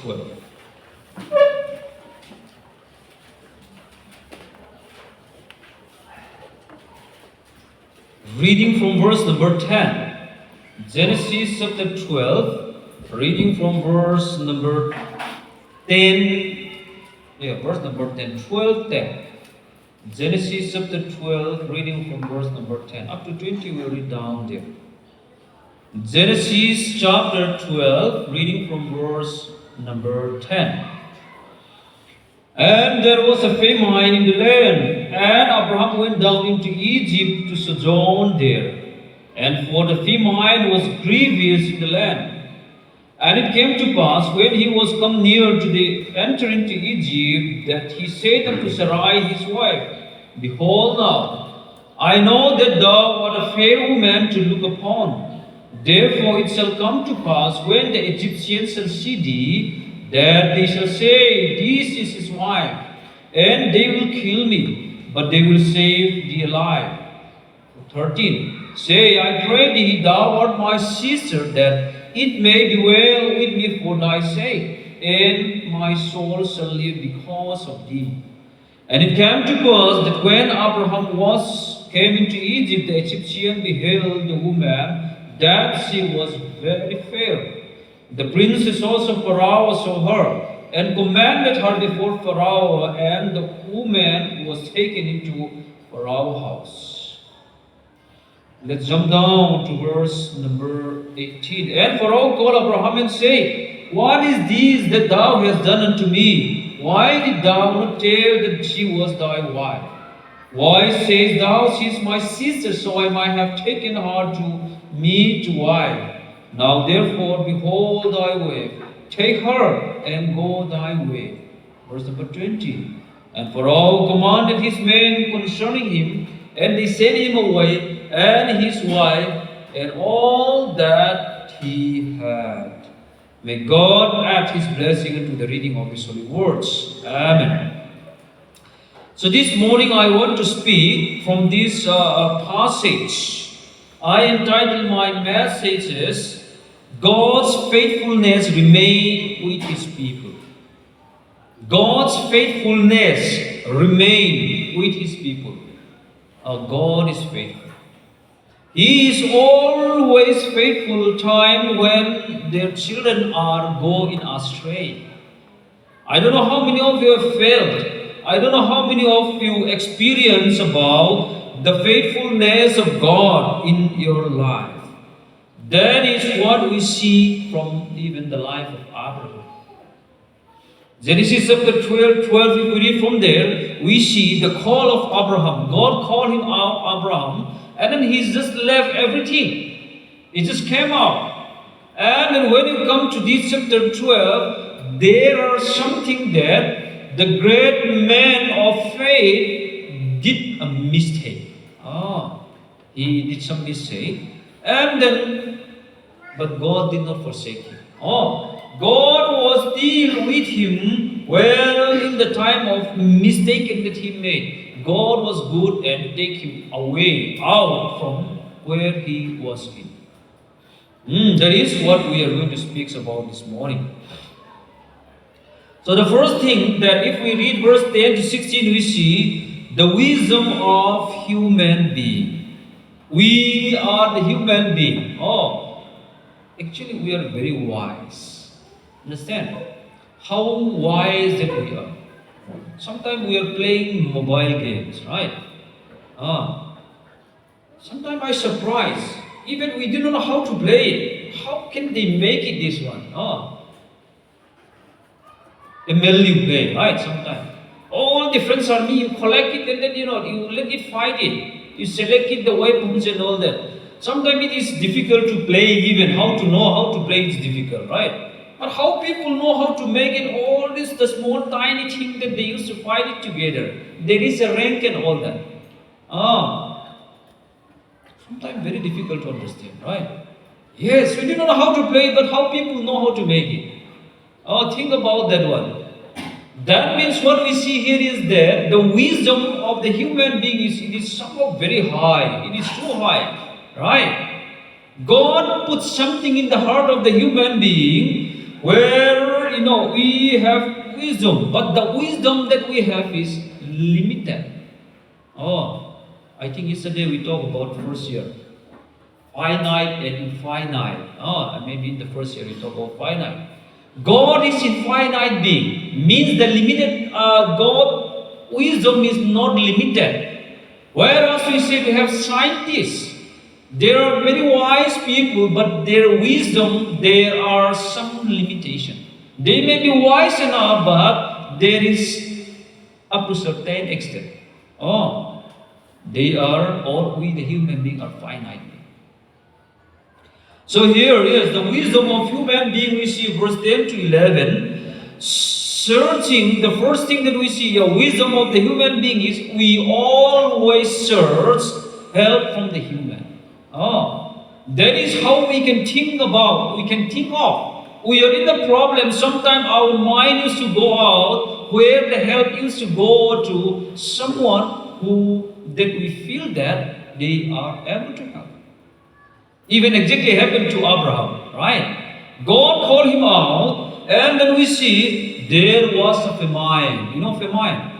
12. Reading from verse number 10. Genesis chapter 12, reading from verse number 10. Verse number 10. 12, 10. Genesis chapter 12, reading from verse number 10. Up to 20, we'll read down there. Genesis chapter 12, reading from verse number 10. And there was a famine in the land, and Abraham went down into Egypt to sojourn there. And for the famine was grievous in the land. And it came to pass, when he was come near to the enter into Egypt, that he said unto Sarai his wife, Behold now, I know that thou art a fair woman to look upon. Therefore it shall come to pass, when the Egyptians shall see thee, that they shall say, This is his wife, and they will kill me, but they will save thee alive. 13. Say, I pray thee, thou art my sister, that it may be well with me for thy sake, and my soul shall live because of thee. And it came to pass that when Abraham came into Egypt, the Egyptian beheld the woman, that she was very fair. The princess also Pharaoh saw her, and commanded her before Pharaoh, and the woman was taken into Pharaoh's house. Let's jump down to verse number 18. And Pharaoh called Abraham and said, What is this that thou hast done unto me? Why did thou not tell that she was thy wife? Why sayest thou, She is my sister, so I might have taken her to me to wife? Now therefore, behold thy wife, take her and go thy way. Verse number 20. And Pharaoh commanded his men concerning him, and they sent him away, and his wife, and all that he had. May God add his blessing unto the reading of his holy words. Amen. So this morning I want to speak from this passage. I entitled my message as God's faithfulness remain with his people. God's faithfulness remain with his people. Our God is faithful. He is always faithful time when their children are going astray. I don't know how many of you have failed. I don't know how many of you experience about the faithfulness of God in your life. That is what we see from even the life of Abraham. Genesis chapter 12, if we read from there, we see the call of Abraham. God called him out, Abraham, and then he just left everything. He just came out. And then when you come to this chapter 12, there are something that the great man of faith did a mistake. He did some mistake. And then, but God did not forsake him. God was still with him in the time of mistake that he made. God was good and take him away, out from where he was in. That is what we are going to speak about this morning. So the first thing that if we read verse 10 to 16, we see the wisdom of human being. We are the human being. Actually we are very wise. Understand? How wise that we are. Sometimes we are playing mobile games, right? Sometimes I surprise. Even we do not know how to play it. How can they make it this one? MLU play, right? Sometimes. All the friends are me, you collect it and then you let it fight it. You select it, the weapons and all that. Sometimes it is difficult to play even. How to know how to play is difficult, right? But how people know how to make it all this, the small tiny thing that they used to fight it together. There is a rank and all that. Sometimes very difficult to understand, right? Yes, we do not know how to play it, but how people know how to make it. Think about that one. That means what we see here is that the wisdom of the human being is somehow very high. It is too high, right? God puts something in the heart of the human being where we have wisdom, but the wisdom that we have is limited. Oh, I think yesterday we talked about first year. Finite and infinite. Oh, maybe in the first year we talked about finite. God is infinite being. Means the limited God wisdom is not limited. Whereas we say we have scientists. There are very wise people, but their wisdom, there are some limitation. They may be wise enough, but there is up to certain extent. Oh, they are, or we the human being are finite. So here is the wisdom of human being. We see verse 10 to 11. Searching, the first thing that we see, the wisdom of the human being is we always search help from the human. That is how we can think about, we can think of. We are in the problem, sometimes our mind used to go out where the help used to go to someone who, that we feel that they are able to help. Even exactly happened to Abraham, right? God called him out, and then we see there was a famine. You know famine?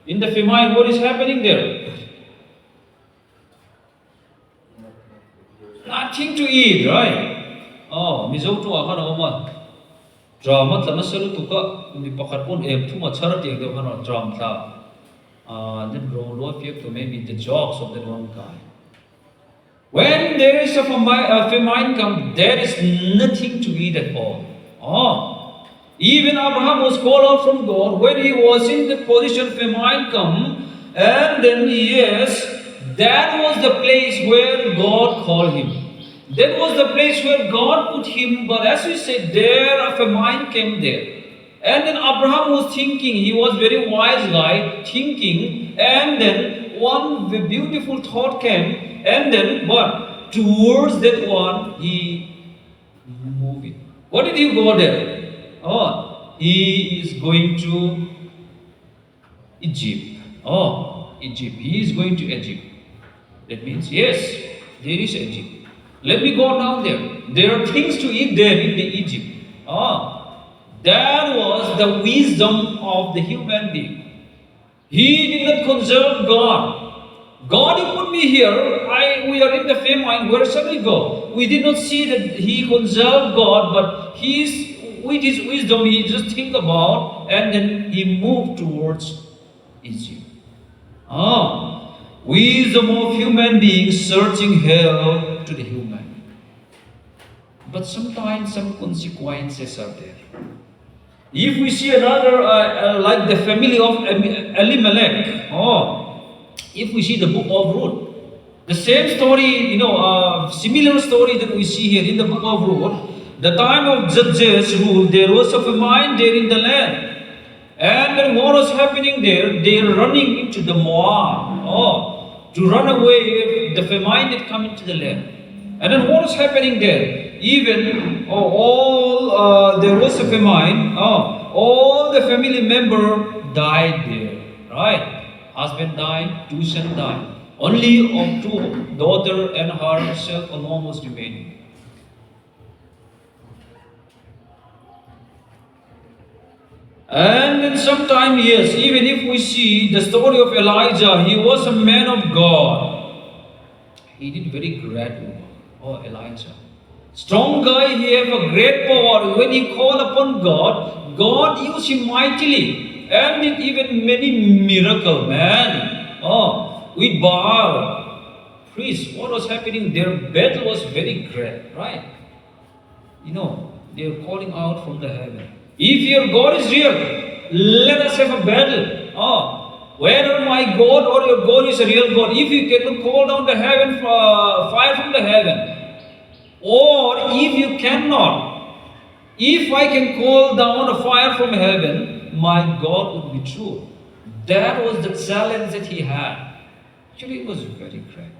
In the famine, what is happening there? Nothing to eat, right? Mizo to akara oma. Drama tama salu tuka ni pakatpon tuma chara tiang de kana dram tha. Then grow low to maybe the jokes of that one guy. When there is a famine come, there is nothing to eat at all. Even Abraham was called out from God when he was in the position famine come, and then yes, that was the place where God called him. That was the place where God put him. But as we said, there a famine came there. And then Abraham was thinking, he was very wise guy, thinking, and then one beautiful thought came, and then what? Towards that one, he moved it. What did he go there? He is going to Egypt. Egypt. He is going to Egypt. That means, yes, there is Egypt. Let me go down there. There are things to eat there in the Egypt. That was the wisdom of the human being. He did not conserve God. God, you put me here. We are in the famine. Where shall we go? We did not see that he conserved God, but with his wisdom, he just think about, and then he moved towards Egypt. Wisdom of human beings searching help to the human. But sometimes some consequences are there. If we see another, like the family of Elimelech, if we see the book of Ruth, the same story, similar story that we see here in the book of Ruth, the time of Judges rule, there was a famine there in the land. And then what was happening there? They are running into the Moab, to run away the famine that come into the land. And then what was happening there? Even there was a famine. All the family member died there, right? Husband died, two sons died. Only of two, daughter and herself alone was remaining. And then sometime, yes, even if we see the story of Elijah, he was a man of God. He did very great work. Elijah. Strong guy, he have a great power. When he called upon God, God used him mightily. And did even many miracles, man. With Baal. Priests, what was happening? Their battle was very great, right? They are calling out from the heaven. If your God is real, let us have a battle. Whether my God or your God is a real God, if you cannot call down the heaven, fire from the heaven, or if you cannot, if I can call down a fire from heaven, my God would be true. That was the challenge that he had. Actually, it was very great.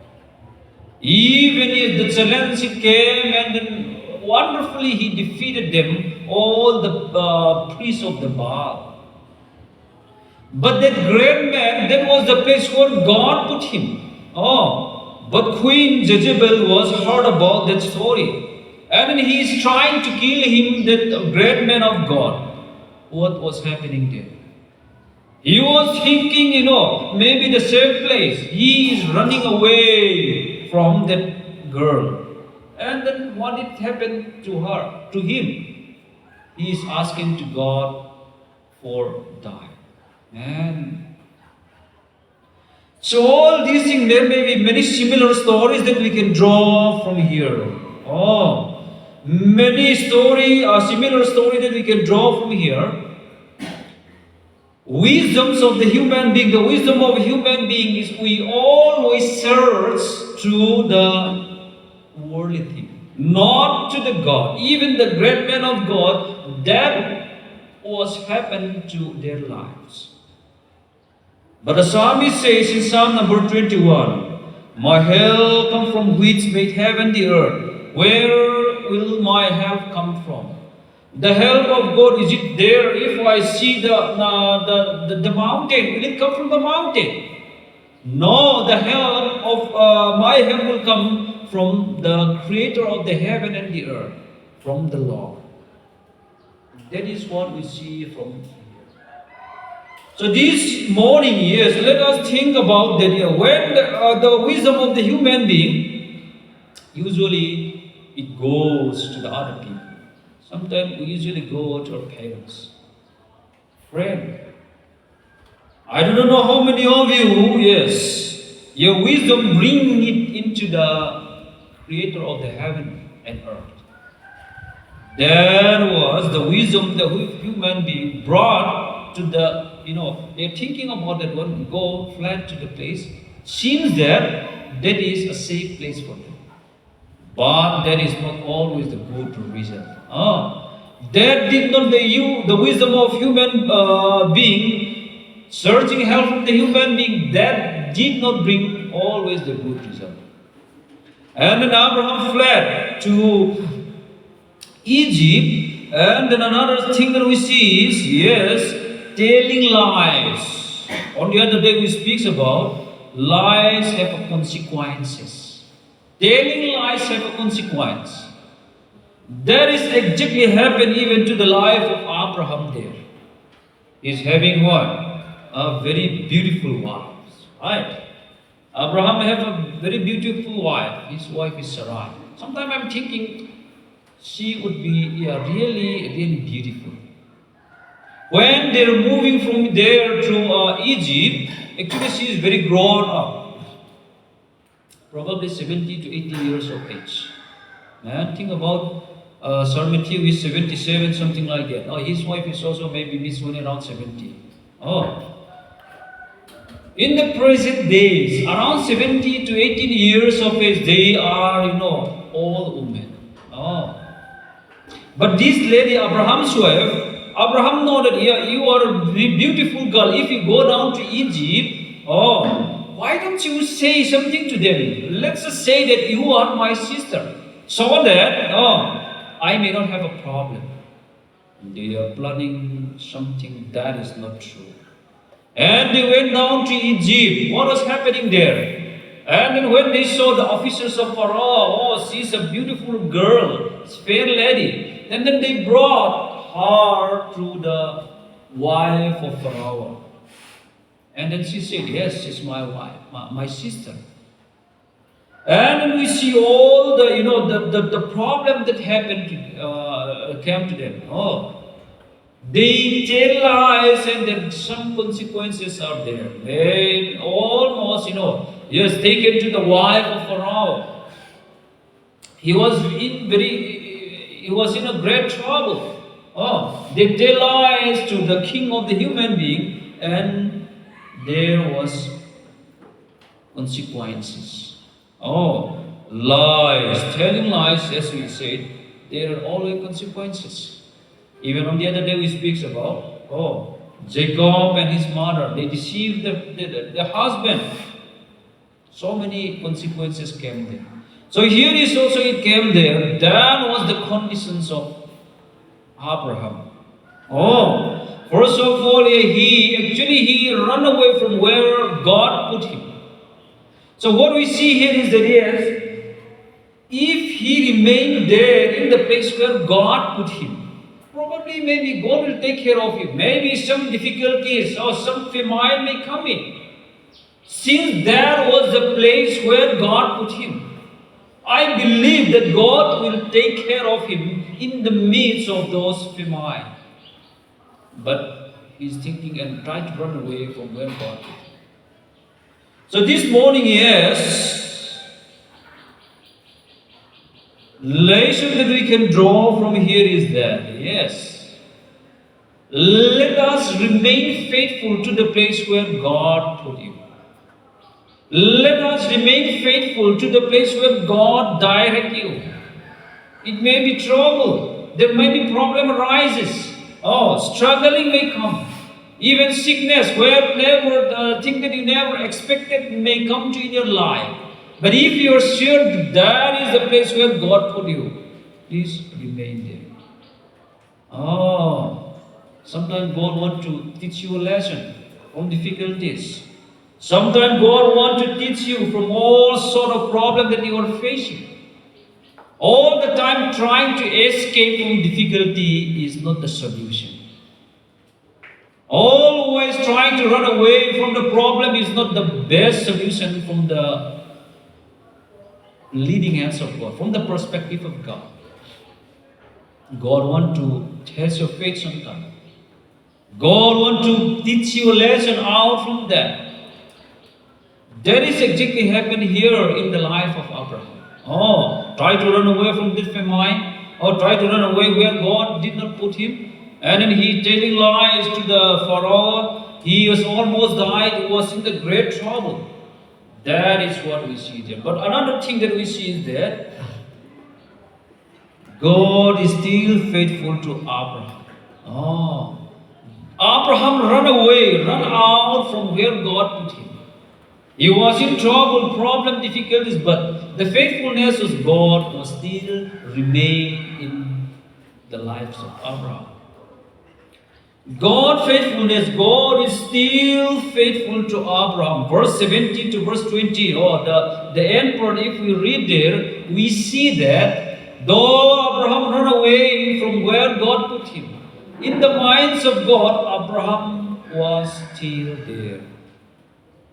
Even if the challenge came, and then wonderfully he defeated them, all the priests of the Baal. But that great man, that was the place where God put him. But Queen Jezebel was heard about that story. And then he is trying to kill him, that great man of God. What was happening there? He was thinking, maybe the safe place. He is running away from that girl. And then what did happen to her, to him? He is asking to God for die. Man. So all these things, there may be many similar stories that we can draw from here. Many similar story that we can draw from here. Wisdoms of the human being, the wisdom of a human being is we always search through the worldly thing, not to the God. Even the great men of God, that was happened to their lives. But the psalmist says in Psalm number 21, my help comes from which made heaven and the earth. Where will my help come from? The help of God, is it there? If I see the mountain, will it come from the mountain? No, the help of my help will come from the Creator of the heaven and the earth, from the Lord. That is what we see from here. So this morning, yes, let us think about that. When the wisdom of the human being, usually it goes to the other people. Sometimes we usually go to our parents, friend. I don't know how many of you, yes, your wisdom bring it into the Creator of the heaven and earth. There was the wisdom the human being brought to the, they're thinking about that one, go flat to the place. Seems that is a safe place for them. But that is not always the good result. That did not the wisdom of human being, searching help from the human being, that did not bring always the good result. And then Abraham fled to Egypt, and then another thing that we see is, yes, telling lies. On the other day we speak about lies have consequences. Telling lies have a consequence. That is exactly happened even to the life of Abraham there. He's having what? A very beautiful wife. Right? Abraham have a very beautiful wife. His wife is Sarai. Sometimes I'm thinking she would be really, really beautiful. When they're moving from there to Egypt, actually she is very grown up. Probably 70 to 80 years of age. Man, think about Sir Matthew is 77, something like that. His wife is also maybe around 70. In the present days, around 70 to 18 years of age, they are, all women. But this lady, Abraham's wife, Abraham know that you are a beautiful girl. If you go down to Egypt, why don't you say something to them? Let's just say that you are my sister, so that I may not have a problem. They are planning something that is not true. And they went down to Egypt. What was happening there? And then when they saw the officers of Pharaoh, she's a beautiful girl, fair lady. And then they brought her to the wife of Pharaoh. And then she said, yes, she's my wife, my sister. And then we see all the problem that happened came to them. They tell lies, and then some consequences are there. They almost, taken to the wife of Pharaoh. He was in a great trouble. They tell lies to the king of the human being, and there was consequences. Lies, telling lies, as we said, there are always consequences. Even on the other day we speak about, Jacob and his mother, they deceived the husband. So many consequences came there. So here is also it came there. That was the conditions of Abraham. First of all, he ran away from where God put him. So what we see here is that if he remained there in the place where God put him, probably maybe God will take care of him. Maybe some difficulties or some famine may come in. Since there was the place where God put him, I believe that God will take care of him in the midst of those famine. But he's thinking and trying to run away from where God put him. So this morning, yes, lesson that we can draw from here is that, yes, let us remain faithful to the place where God put you. Let us remain faithful to the place where God direct you. It may be trouble. There may be problem arises. Oh, struggling may come. Even sickness, where never thing that you never expected may come to in your life. But if you are sure that is the place where God put you, please remain there. Oh, sometimes God wants to teach you a lesson from difficulties. Sometimes God wants to teach you from all sort of problems that you are facing. All the time trying to escape from difficulty is not the solution. Always trying to run away from the problem is not the best solution from the leading hands of God, from the perspective of God. God wants to test your faith sometimes. God wants to teach you a lesson out from that. That is exactly happened here in the life of Abraham. Oh, try to run away from this famine, or try to run away where God did not put him. And then he telling lies to the Pharaoh. He was almost died. He was in the great trouble. That is what we see there. But another thing that we see is that God is still faithful to Abraham. Oh, Abraham run away, run out from where God put him. He was in trouble, problem, difficulties, but the faithfulness of God was still remain in the lives of Abraham. God faithfulness, God is still faithful to Abraham. Verse 17 to verse 20, the end part, if we read there, we see that though Abraham ran away from where God put him, in the minds of God, Abraham was still there.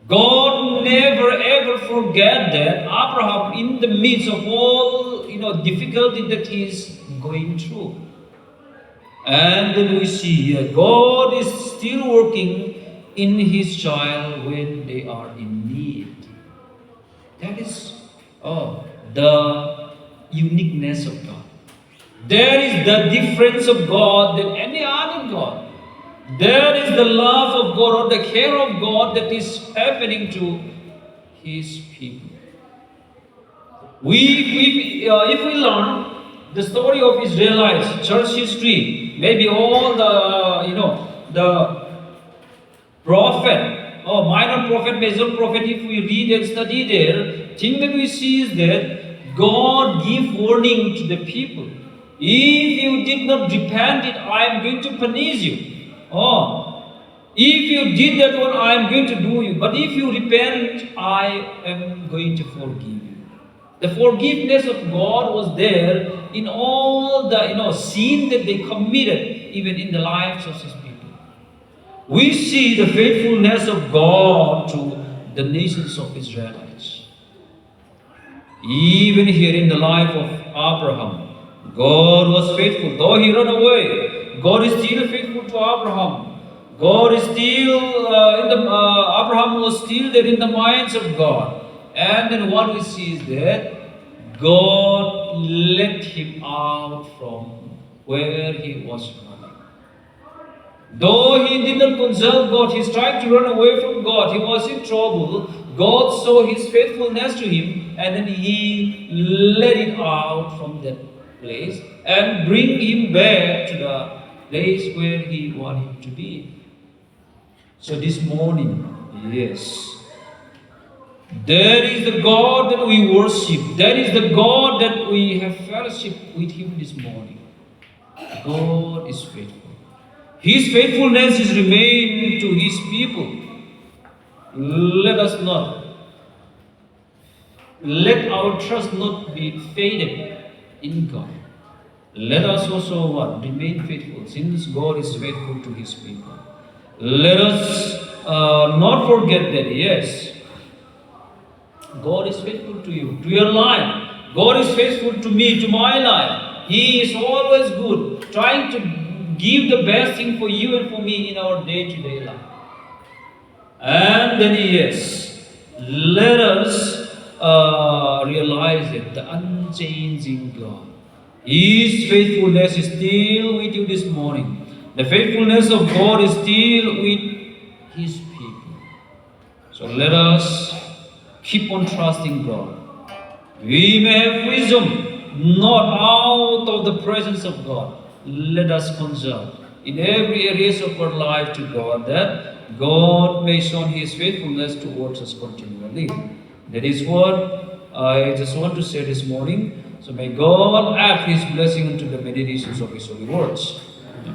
God never ever forget that Abraham, in the midst of all difficulty that he is going through. And then we see God is still working in his child when they are in need. That is the uniqueness of God. There is the difference of God than any other God. There is the love of God or the care of God that is happening to his people. If we learn the story of Israelites, church history, maybe all the prophet, minor prophet, major prophet, if we read and study there, thing that we see is that God give warning to the people. If you did not repent it, I am going to punish you. If you did that one, I am going to do you. But if you repent, I am going to forgive you. The forgiveness of God was there in all the sin that they committed, even in the lives of his people. We see the faithfulness of God to the nations of Israelites. Even here in the life of Abraham, God was faithful. Though he ran away, God is still faithful to Abraham. God is still Abraham was still there in the minds of God. And then what we see is that God let him out from where he was running. Though he did not consult God, he's trying to run away from God. He was in trouble. God saw his faithfulness to him, and then he let him out from that place and bring him back to the place where he wanted him to be. So this morning, yes, there is the God that we worship. There is the God that we have fellowship with him this morning. God is faithful. His faithfulness is remained to his people. Let us not Let our trust not be faded in God. Let us also what? Remain faithful, since God is faithful to His people. Let us not forget that, yes, God is faithful to you, to your life. God is faithful to me, to my life. He is always good, trying to give the best thing for you and for me in our day-to-day life. And then, yes, let us realize that the unchanging God, His faithfulness is still with you this morning. The faithfulness of God is still with His people. So let us keep on trusting God. We may have wisdom not out of the presence of God. Let us consult in every areas of our life to God, that God may show His faithfulness towards us continually. That is what I just want to say this morning. So may God add His blessing into the meditations of His holy words.